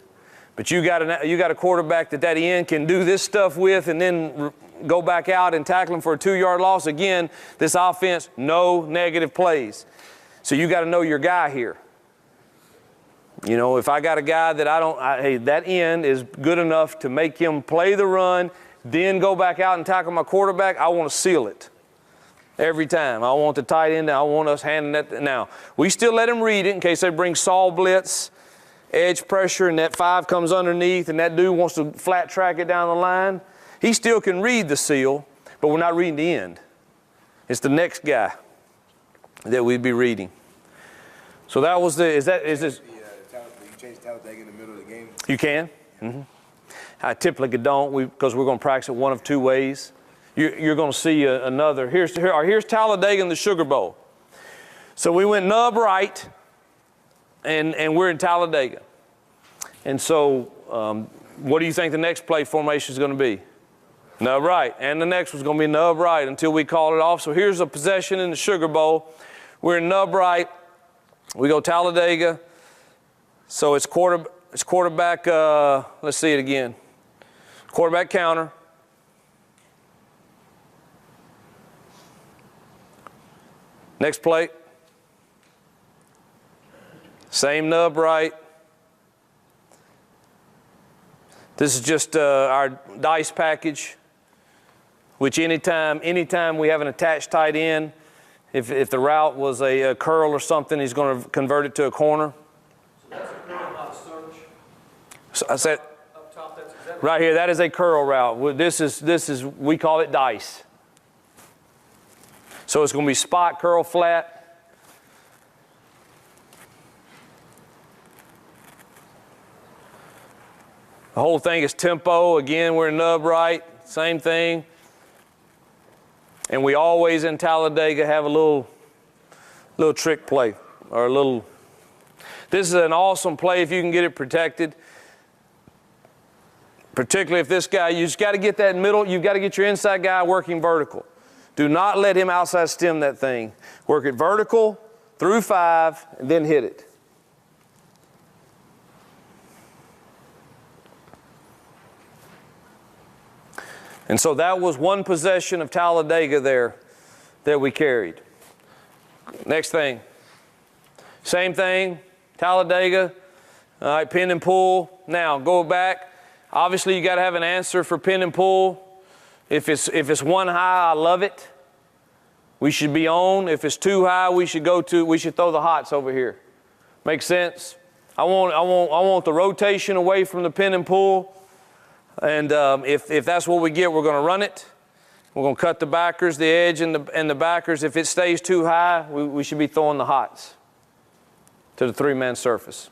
Speaker 1: But you got a quarterback that end can do this stuff with and then go back out and tackle him for a 2-yard loss. Again, this offense, no negative plays. So you got to know your guy here. You know, if I got a guy that hey, that end is good enough to make him play the run, then go back out and tackle my quarterback, I want to seal it every time. I want the tight end, I want us handing that. Now, we still let him read it in case they bring Saul blitz, edge pressure, and that 5 comes underneath, and that dude wants to flat track it down the line. He still can read the seal, but we're not reading the end. It's the next guy that we'd be reading. So that was is this?
Speaker 4: You change Talladega in the middle of the game?
Speaker 1: You can. Mm-hmm. I typically don't because we're going to practice it one of 2 ways. You're going to see another. Here's Talladega in the Sugar Bowl. So we went nub right, and we're in Talladega. And so what do you think the next play formation is going to be? Nub right. And the next one's going to be nub right until we call it off. So here's a possession in the Sugar Bowl. We're in nub right. We go Talladega. So it's quarterback, let's see it again. Quarterback counter. Next play. Same nub right. This is just our dice package, which anytime we have an attached tight end, if the route was a curl or something, he's going to convert it to a corner.
Speaker 3: So that's a curl, not a search.
Speaker 1: So I said,
Speaker 3: Up top, that's exactly.
Speaker 1: right here, that is a curl route. This is we call it dice. So it's going to be spot, curl, flat. The whole thing is tempo. Again, we're in nub right, same thing. And we always in Talladega have a little trick play or a little. This is an awesome play if you can get it protected. Particularly if this guy, you just got to get that middle, you've got to get your inside guy working vertical. Do not let him outside stem that thing. Work it vertical through 5 and then hit it. And so that was one possession of Talladega there that we carried. Next thing. Same thing, Talladega. All right, pin and pull. Now, go back. Obviously, you got to have an answer for pin and pull. If it's 1 high, I love it. We should be on. If it's 2 high, we should throw the hots over here. Make sense? I want the rotation away from the pin and pull. And if that's what we get, we're going to run it. We're going to cut the backers, the edge, and the backers. If it stays too high, we should be throwing the hots to the 3-man surface.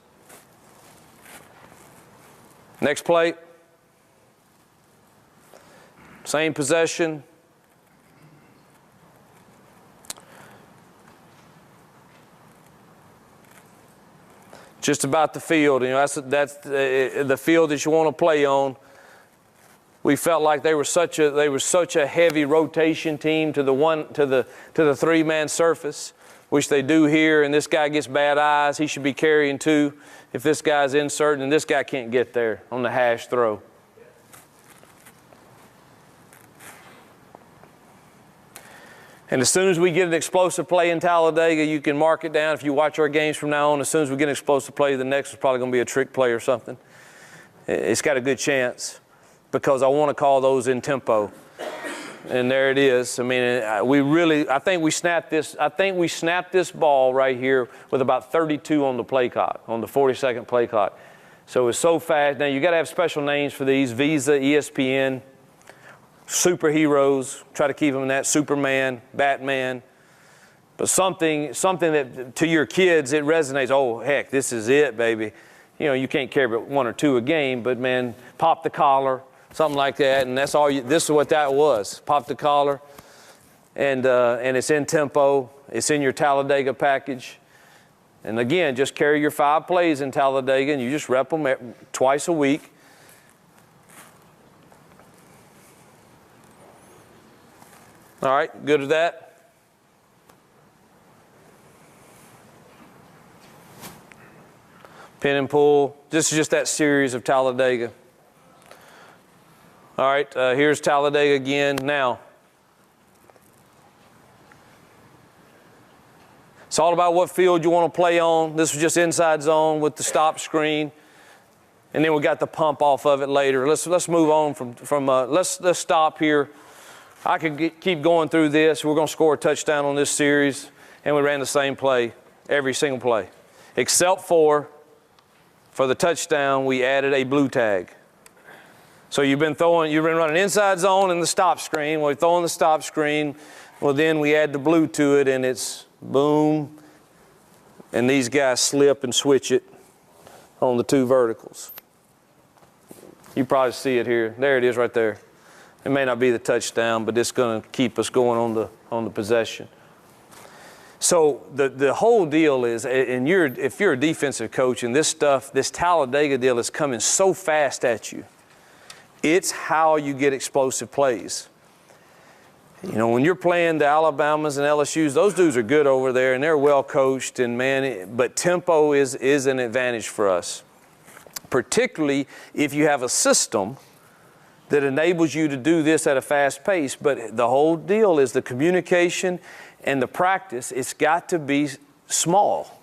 Speaker 1: Next play. Same possession. just about the field. You know, that's the field that you want to play on. We felt like they were such a heavy rotation team to the three-man surface, which they do here. And this guy gets bad eyes. He should be carrying 2 if this guy's inserting, and this guy can't get there on the hash throw. And as soon as we get an explosive play in Talladega, you can mark it down. If you watch our games from now on, as soon as we get an explosive play, the next is probably going to be a trick play or something. It's got a good chance because I want to call those in tempo. And there it is. I mean, I think we snapped this ball right here with about 32 on the play clock, on the 40-second play clock. So it's so fast. Now, you got to have special names for these: Visa, ESPN, superheroes. Try to keep them in that. Superman, Batman. But something that to your kids it resonates. Oh, heck, this is it, baby. You know, you can't carry but 1 or 2 a game, but man, pop the collar, something like that, and that's all. This is what that was. Pop the collar, and it's in tempo. It's in your Talladega package. And again, just carry your 5 plays in Talladega, and you just rep them twice a week. All right, good at that? Pin and pull. This is just that series of Talladega. All right, here's Talladega again. Now, it's all about what field you want to play on. This was just inside zone with the stop screen. And then we got the pump off of it later. Let's move on let's stop here. I could keep going through this. We're going to score a touchdown on this series, and we ran the same play, every single play. Except for the touchdown, we added a blue tag. So you've been running inside zone and the stop screen. Well, we throw in the stop screen. Well, then we add the blue to it, and it's boom. And these guys slip and switch it on the 2 verticals. You probably see it here. There it is right there. It may not be the touchdown, but it's going to keep us going on the possession. So the whole deal is, and if you're a defensive coach, and this Talladega deal is coming so fast at you, it's how you get explosive plays. You know, when you're playing the Alabamas and LSUs, those dudes are good over there, and they're well coached, and but tempo is an advantage for us, particularly if you have a system that enables you to do this at a fast pace. But the whole deal is the communication and the practice. It's got to be small.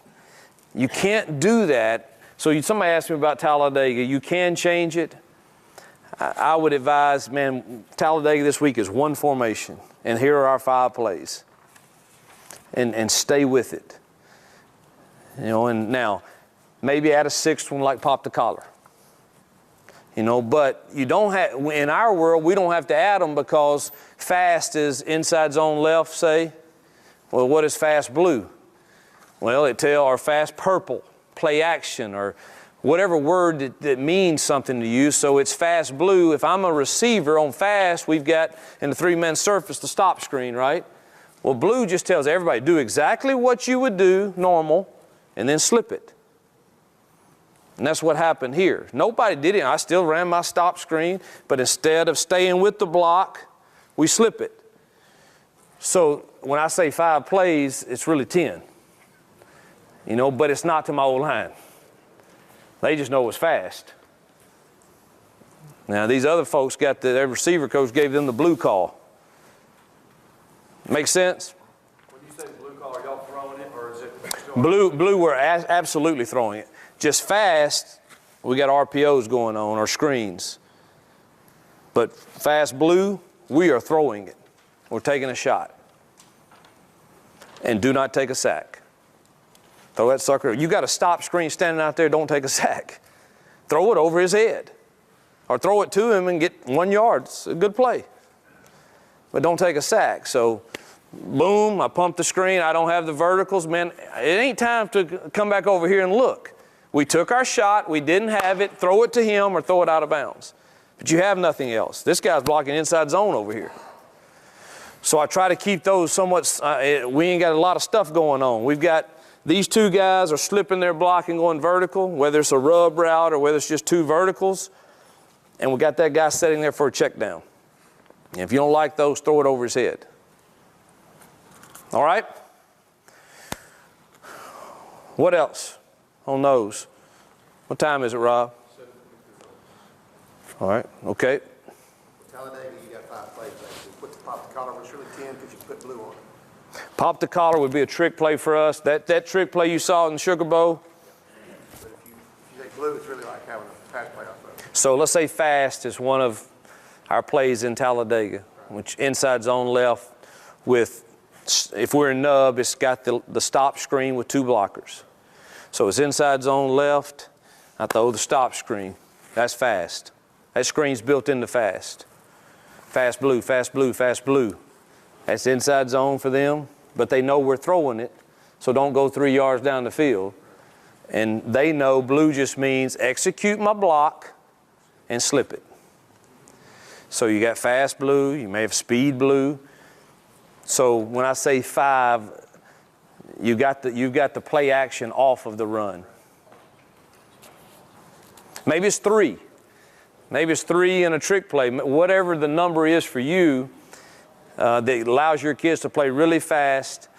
Speaker 1: You can't do that. So somebody asked me about Talladega. You can change it. I would advise, man, Talladega this week is 1 formation, and here are our 5 plays. And stay with it. You know, and now maybe add a 6th one like pop the collar. You know, but you don't have, in our world, we don't have to add them because fast is inside zone left, say. Well, what is fast blue? Well, or fast purple, play action, or whatever word that means something to you. So it's fast blue. If I'm a receiver on fast, we've got in the 3-man surface the stop screen, right? Well, blue just tells everybody, do exactly what you would do normal, and then slip it. And that's what happened here. Nobody did it. I still ran my stop screen, but instead of staying with the block, we slip it. So when I say 5 plays, it's really 10. You know, but it's not to my old line. They just know it was fast. Now, these other folks their receiver coach gave them the blue call. Make sense?
Speaker 2: When you say blue call, are y'all throwing it, or is it still?
Speaker 1: Blue, we're absolutely throwing it. Just fast, we got RPOs going on, or screens. But fast blue, we are throwing it. We're taking a shot. And do not take a sack. Throw that sucker. You got a stop screen standing out there, don't take a sack. Throw it over his head. Or throw it to him and get 1 yard. It's a good play. But don't take a sack. So, boom, I pump the screen. I don't have the verticals. Man, it ain't time to come back over here and look. We took our shot. We didn't have it. Throw it to him or throw it out of bounds. But you have nothing else. This guy's blocking inside zone over here. So I try to keep those somewhat, we ain't got a lot of stuff going on. We've got These two guys are slipping their block and going vertical, whether it's a rub route or whether it's just two verticals. And we got that guy sitting there for a check down. And if you don't like those, throw it over his head. All right? What else on those? What time is it, Rob? All right, okay.
Speaker 4: Talladega, you got 5 plays. You put the pop the collar, was really 10 because you put blue on it.
Speaker 1: Pop the collar would be a trick play for us. That trick play you saw in the Sugar Bowl.
Speaker 4: But if you say blue, it's really like having a pass play off of it.
Speaker 1: So let's say fast is one of our plays in Talladega, which inside zone left with, if we're in nub, it's got the stop screen with 2 blockers. So it's inside zone left, I throw the stop screen. That's fast. That screen's built into fast. Fast blue, fast blue, fast blue. That's inside zone for them, but they know we're throwing it, so don't go 3 yards down the field. And they know blue just means execute my block and slip it. So you got fast blue, you may have speed blue. So when I say 5, you've got the play action off of the run. Maybe it's 3. Maybe it's 3 in a trick play. Whatever the number is for you that allows your kids to play really fast.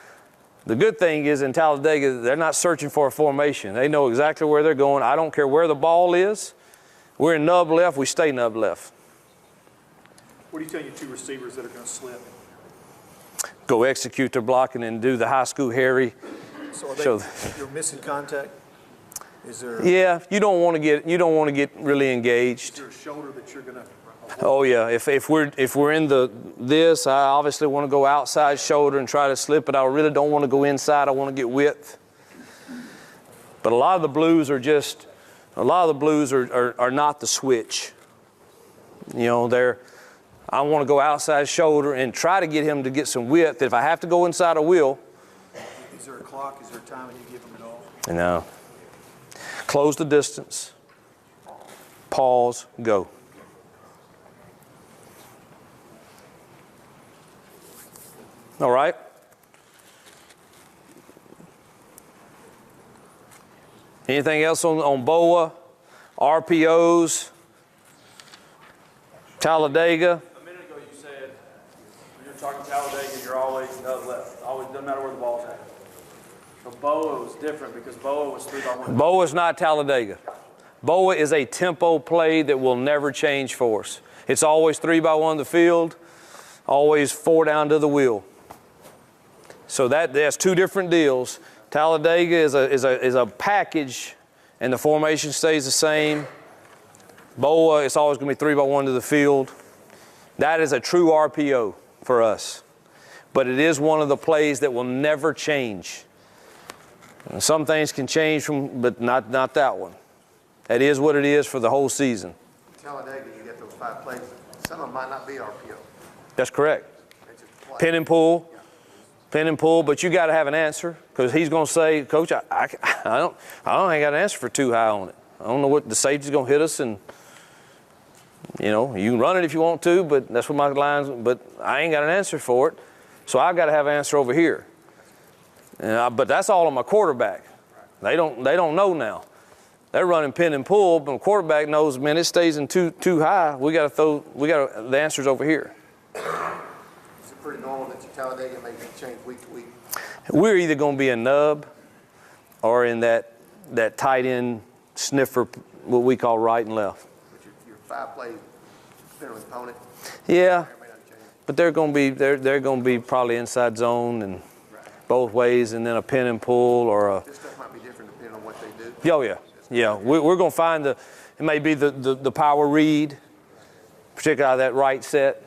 Speaker 1: The good thing is in Talladega, they're not searching for a formation. They know exactly where they're going. I don't care where the ball is. We're in nub left, we stay nub left.
Speaker 3: What do you tell your 2 receivers that are going to slip?
Speaker 1: Go execute their blocking and do the high school Harry.
Speaker 3: So
Speaker 1: Show
Speaker 3: you're missing contact? Is there,
Speaker 1: Yeah, you don't want to get really engaged.
Speaker 3: is there a shoulder that you're going to?
Speaker 1: Oh yeah, if we're in this, I obviously want to go outside shoulder and try to slip it. I really don't want to go inside. I want to get width. But a lot of the blues are not the switch. You know, I want to go outside shoulder and try to get him to get some width. If I have to go inside, I will.
Speaker 3: Is there a clock? Is there a time when you give them it all?
Speaker 1: No. Close the distance. Pause. Go. All right? Anything else on BOA, RPOs, Talladega?
Speaker 2: A minute ago you said, when you're talking Talladega, you're always nub left. Always, doesn't matter where the ball's at. So BOA was different because BOA was 3-by-1.
Speaker 1: BOA is not Talladega. BOA is a tempo play that will never change for us. It's always 3-by-1 the field, always 4 down to the wheel. So that's 2 different deals. Talladega is a package, and the formation stays the same. BOA, it's always going to be 3-by-1 to the field. That is a true RPO for us. But it is one of the plays that will never change. And some things can change but not that one. That is what it is for the whole season.
Speaker 4: Talladega, you get those 5 plays. Some of them might not be RPO.
Speaker 1: That's correct.
Speaker 4: It's just a play.
Speaker 1: Pin and pull. Pin and pull, but you got to have an answer because he's going to say, Coach, I ain't got an answer for 2 high on it. I don't know what the safety's going to hit us, and you know you can run it if you want to, but that's what my lines. But I ain't got an answer for it, so I've got to have an answer over here. But that's all on my quarterback. They don't know now. They're running pin and pull, but the quarterback knows, man, it stays in too high. The answer's over here.
Speaker 4: Is it pretty normal that your Talladega may change week to week?
Speaker 1: We're either going to be a nub or in that tight end sniffer, what we call right and left.
Speaker 4: But your 5 plays, depending on the opponent,
Speaker 1: Yeah,
Speaker 4: may not change.
Speaker 1: but they're going to be probably inside zone and both ways, and then a pin and pull or a.
Speaker 4: This stuff might be different depending on what they do.
Speaker 1: Oh yeah. We're going to find it may be the power read, particularly out of that right set.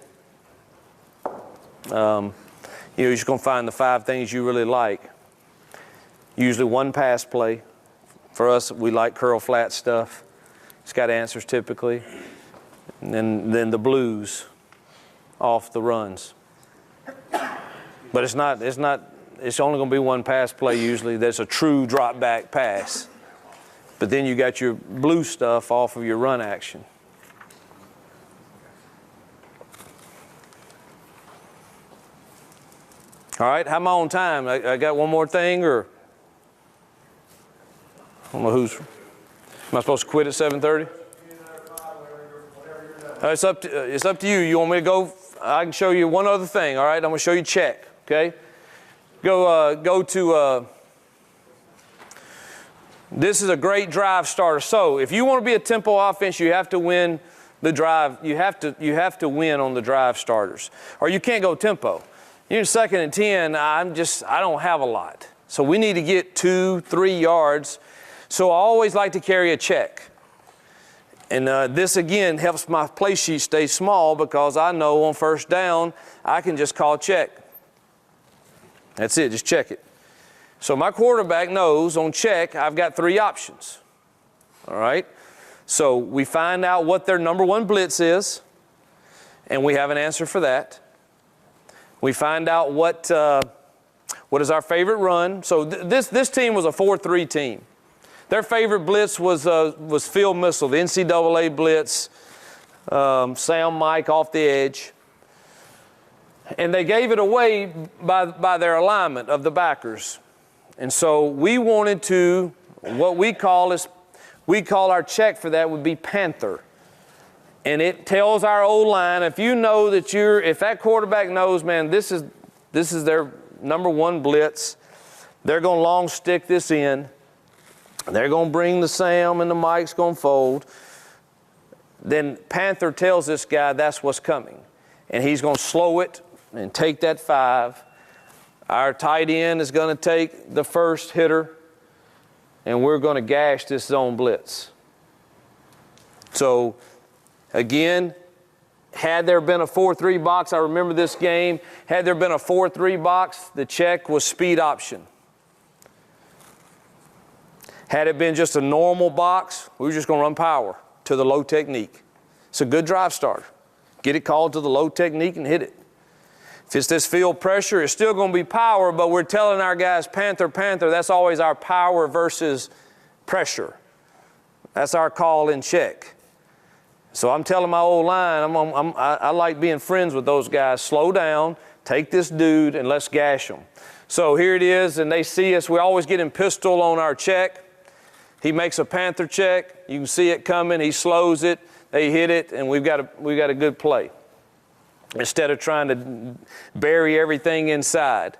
Speaker 1: You're just going to find the 5 things you really like. Usually 1 pass play. For us, we like curl flat stuff. It's got answers typically. And then the blues off the runs. But it's only going to be 1 pass play usually. That's a true drop back pass. But then you got your blue stuff off of your run action. All right, how am I on time? I got one more thing, or? don't know who's, am I supposed to quit at 7:30? It's up to you. You want me to go? I can show you one other thing, all right? I'm going to show you check, okay? Go to, this is a great drive starter. So if you want to be a tempo offense, you have to win the drive. You have to win on the drive starters, or you can't go tempo. You're 2nd and 10. I don't have a lot. So we need to get 2-3 yards. So I always like to carry a check. And this, again, helps my play sheet stay small because I know on 1st down, I can just call check. That's it, just check it. So my quarterback knows on check, I've got 3 options. All right? So we find out what their number 1 blitz is, and we have an answer for that. We find out what is our favorite run. So this team was a 4-3 team. Their favorite blitz was field missile, the NCAA blitz, Sam Mike off the edge. And they gave it away by their alignment of the backers. And so we wanted to, what we call our check for that would be Panther. And it tells our O-line, if you know that if that quarterback knows, man, this is their number 1 blitz, they're going to long stick this in. They're going to bring the Sam and the Mike's going to fold. Then Panther tells this guy that's what's coming. And he's going to slow it and take that 5. Our tight end is going to take the first hitter, and we're going to gash this zone blitz. So, again, had there been a 4-3 box, I remember this game, had there been a 4-3 box, the check was speed option. Had it been just a normal box, we were just going to run power to the low technique. It's a good drive starter. Get it called to the low technique and hit it. If it's this field pressure, it's still going to be power, but we're telling our guys, Panther, Panther, that's always our power versus pressure. That's our call in check. So I'm telling my old line, I like being friends with those guys. Slow down, take this dude, and let's gash them. So here it is, and they see us. We always get in pistol on our check. He makes a Panther check. You can see it coming. He slows it. They hit it, and we've got a good play. Instead of trying to bury everything inside.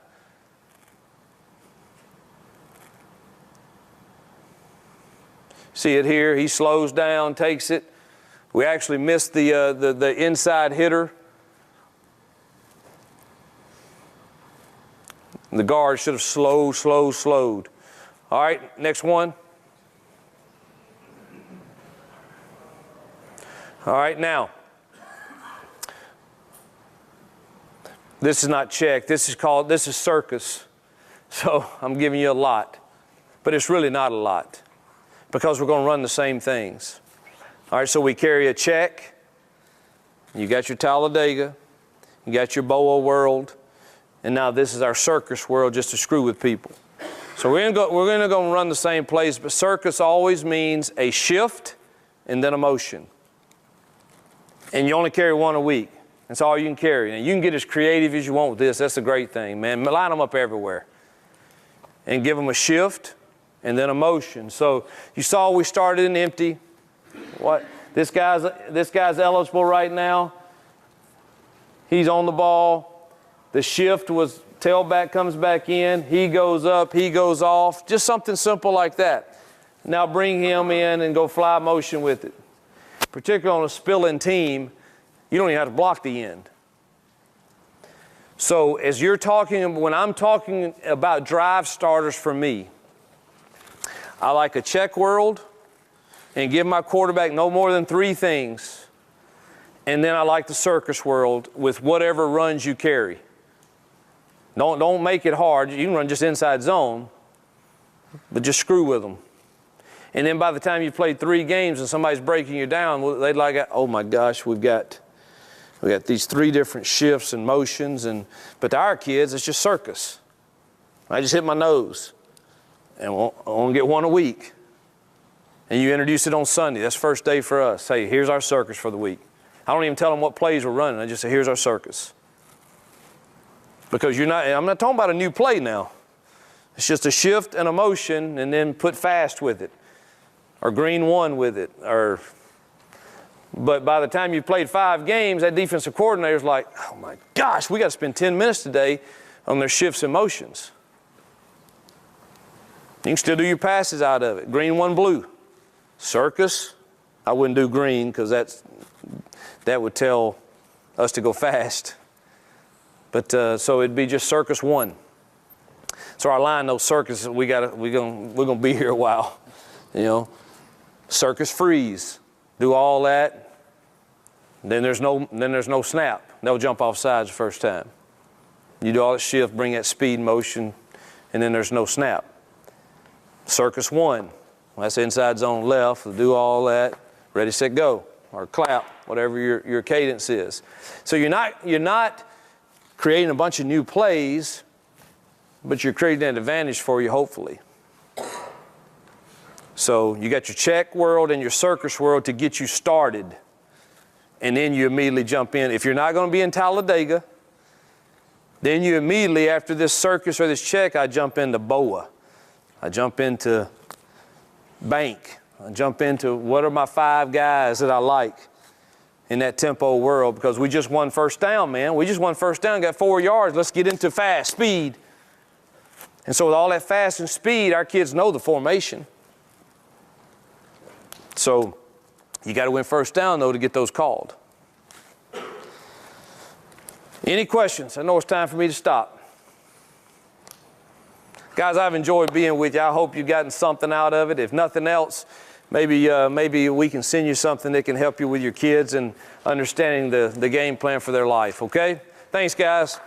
Speaker 1: See it here. He slows down, takes it. We actually missed the inside hitter. The guard should have slowed. All right, next one. All right, now, this is not check. This is circus. So I'm giving you a lot, but it's really not a lot because we're going to run the same things. All right, so we carry a check. You got your Talladega. You got your Boa world. And now this is our circus world just to screw with people. So we're going to go run the same plays, but circus always means a shift and then a motion. And you only carry 1 a week. That's all you can carry. And you can get as creative as you want with this. That's the great thing, man. Line them up everywhere. And give them a shift and then a motion. So you saw we started in empty. What? This guy's eligible right now. He's on the ball. The shift was tailback comes back in. He goes up. He goes off. Just something simple like that. Now bring him in and go fly motion with it. Particularly on a spilling team, you don't even have to block the end. So as you're talking, when I'm talking about drive starters for me, I like a check world and give my quarterback no more than 3 things. And then I like the circus world with whatever runs you carry. Don't make it hard. You can run just inside zone, but just screw with them. And then by the time you've played 3 games and somebody's breaking you down, they'd like, oh my gosh, we got these 3 different shifts and motions. But to our kids, it's just circus. I just hit my nose. And I want to get 1 a week. And you introduce it on Sunday. That's first day for us. Hey, here's our circus for the week. I don't even tell them what plays we're running. I just say, here's our circus. Because I'm not talking about a new play now. It's just a shift and a motion and then put fast with it. or green 1 with it, but by the time you played 5 games, that defensive coordinator's like, oh my gosh, we got to spend 10 minutes today on their shifts and motions. You can still do your passes out of it. Green 1, blue. Circus, I wouldn't do green because that would tell us to go fast. But so it'd be just circus 1. So our line knows circus. We're gonna be here a while, you know. Circus freeze, do all that. Then there's no snap. They'll jump off sides the first time. You do all that shift, bring that speed motion, and then there's no snap. Circus 1, that's inside zone left. Do all that. Ready, set, go, or clap, whatever your cadence is. So you're not creating a bunch of new plays, but you're creating an advantage for you, hopefully. So you got your check world and your circus world to get you started. And then you immediately jump in. If you're not going to be in Talladega, then you immediately, after this circus or this check, I jump into BOA. I jump into bank. I jump into what are my 5 guys that I like in that tempo world, because we just won first down, man. We just won first down, got 4 yards. Let's get into fast, speed. And so with all that fast and speed, our kids know the formation. So you got to win first down, though, to get those called. Any questions? I know it's time for me to stop. Guys, I've enjoyed being with you. I hope you've gotten something out of it. If nothing else, maybe we can send you something that can help you with your kids and understanding the game plan for their life, okay? Thanks, guys.